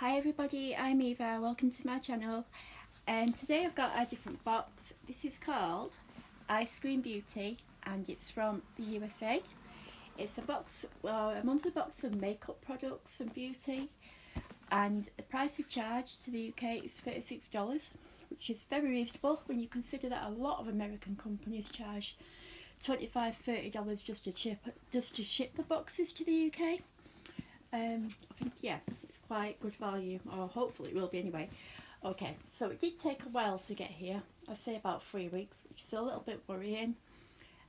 Hi everybody, I'm Eva, welcome to my channel, and today I've got a different box. This is called Eyescream Beauty and it's from the USA. It's a monthly box of makeup products and beauty, and the price of charge to the UK is $36, which is very reasonable when you consider that a lot of American companies charge $25–30 just to ship the boxes to the UK. I think, yeah, it's quite good value, or hopefully it will be anyway. Okay, so it did take a while to get here. I'd say about 3 weeks, which is a little bit worrying.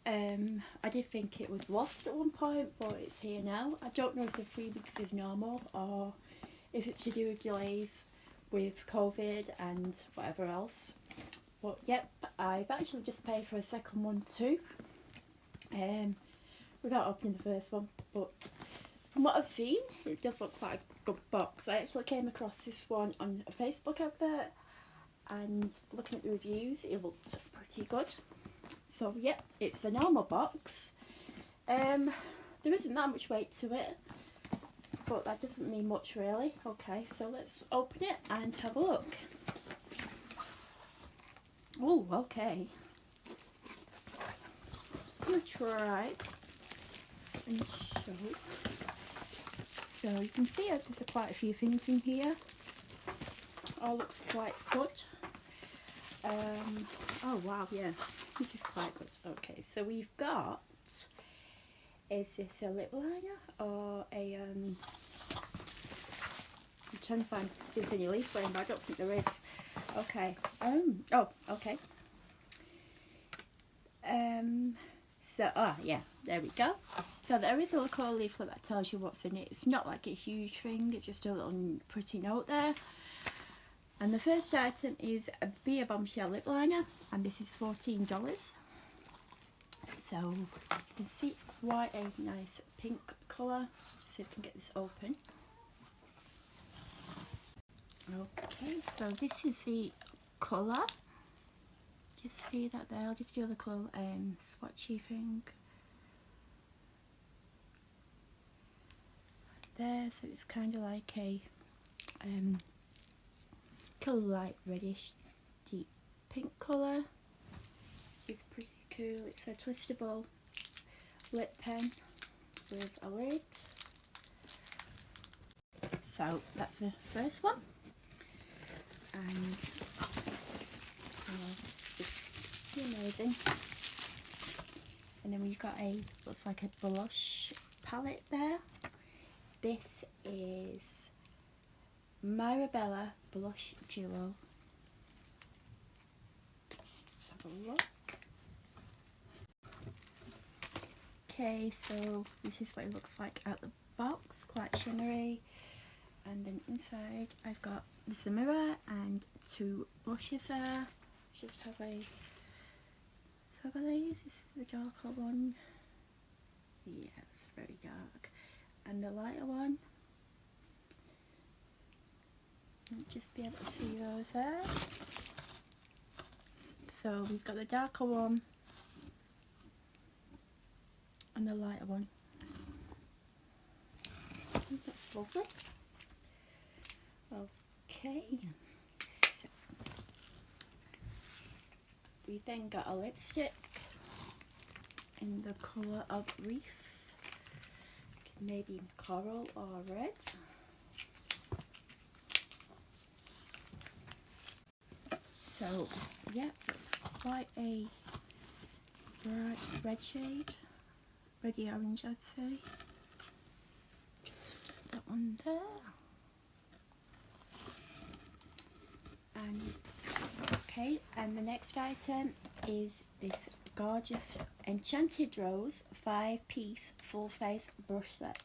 I did think it was lost at one point, but it's here now. I don't know if the 3 weeks is normal or if it's to do with delays with COVID and whatever else. But yep, I've actually just paid for a second one too, without opening the first one. But from what I've seen, it does look quite a good box. I actually came across this one on a Facebook advert, and looking at the reviews, it looked pretty good. So yeah, it's a normal box. There isn't that much weight to it, but that doesn't mean much really. Okay, so let's open it and have a look. Oh, okay. Just gonna try and show. So you can see there's quite a few things in here. All looks quite good. Oh wow, yeah, this is quite good. Okay, so we've got, is this a lip liner or a, I'm trying to find see if any leaf liner, but I don't think there is. Okay, oh, okay. So, yeah, there we go. So there is a little leaflet that tells you what's in it. It's not like a huge thing, it's just a little pretty note there. And the first item is a Be a Bombshell lip liner, and this is $14. So you can see it's quite a nice pink colour. Let's see if I can get this open. Okay, so this is the colour. Just see that there. I'll just do a little swatchy thing there. So it's kind of like a light reddish deep pink colour, which is pretty cool. It's a twistable lip pen with a lid. So that's the first one, and it's amazing. And then we've got looks like a blush palette there. This is Mirabella Blush Duo. Let's have a look. Okay, so this is what it looks like out the box, quite shimmery. And then inside I've got this mirror and 2 blushes there. Let's just have a, this is the darker one. Yeah, it's very dark. And the lighter one. You'll just be able to see those there. So we've got the darker one and the lighter one. That's lovely. Okay. So we then got a lipstick in the colour of Reef. Maybe coral or red. So yeah, it's quite a bright red shade, reddy orange I'd say. Just that one there. And okay, and the next item is this gorgeous Enchanted Rose 5-piece full face brush set,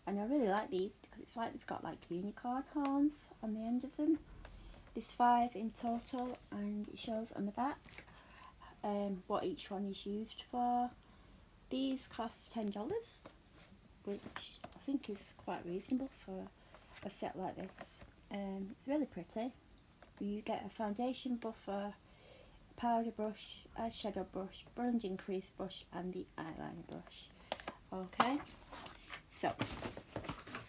and I really like these because it's like they've got like unicorn horns on the end of them. There's 5 in total, and it shows on the back what each one is used for. These cost $10, which I think is quite reasonable for a set like this. It's really pretty. You get a foundation buffer, powder brush, eyeshadow brush, bronzing crease brush, and the eyeliner brush. Okay, so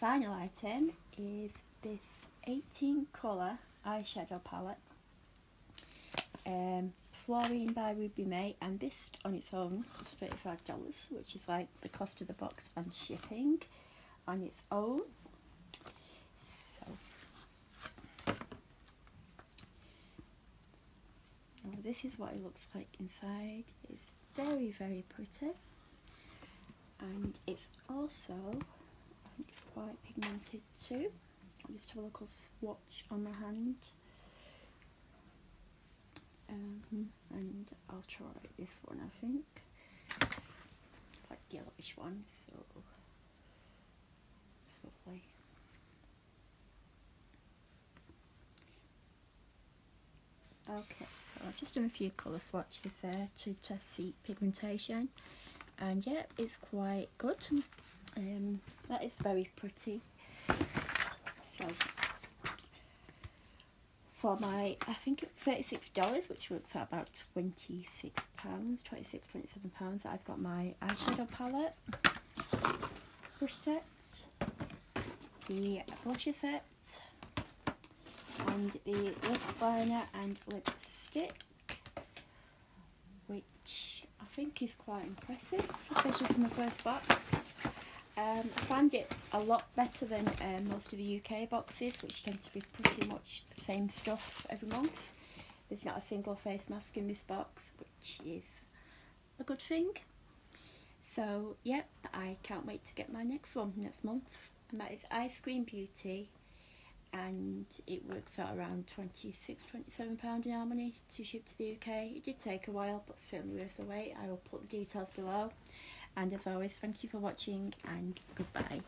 final item is this 18 colour eyeshadow palette, Fluorine by Ruby May, and this on its own costs $35, which is like the cost of the box and shipping on its own. So this is what it looks like inside. It's very, very pretty, and it's also, I think it's quite pigmented too. I'll just have a little swatch on my hand, and I'll try this one. I think like yellowish one, so it's lovely. Okay, so I've just done a few colour swatches there to test the pigmentation, and yeah, it's quite good. That is very pretty. So for my, I think it's $36, which works out about £26, 26, £27, I've got my eyeshadow palette, brush set, the blusher set, and the lip liner and lipstick, which I think is quite impressive, especially from the first box. I find it a lot better than most of the UK boxes, which tend to be pretty much the same stuff every month. There's not a single face mask in this box, which is a good thing. So yep, I can't wait to get my next one next month, and that is Eyescream Beauty, and it works out around £26, £27 in Harmony to ship to the UK. It did take a while, but certainly worth the wait. I will put the details below. And as always, thank you for watching, and goodbye.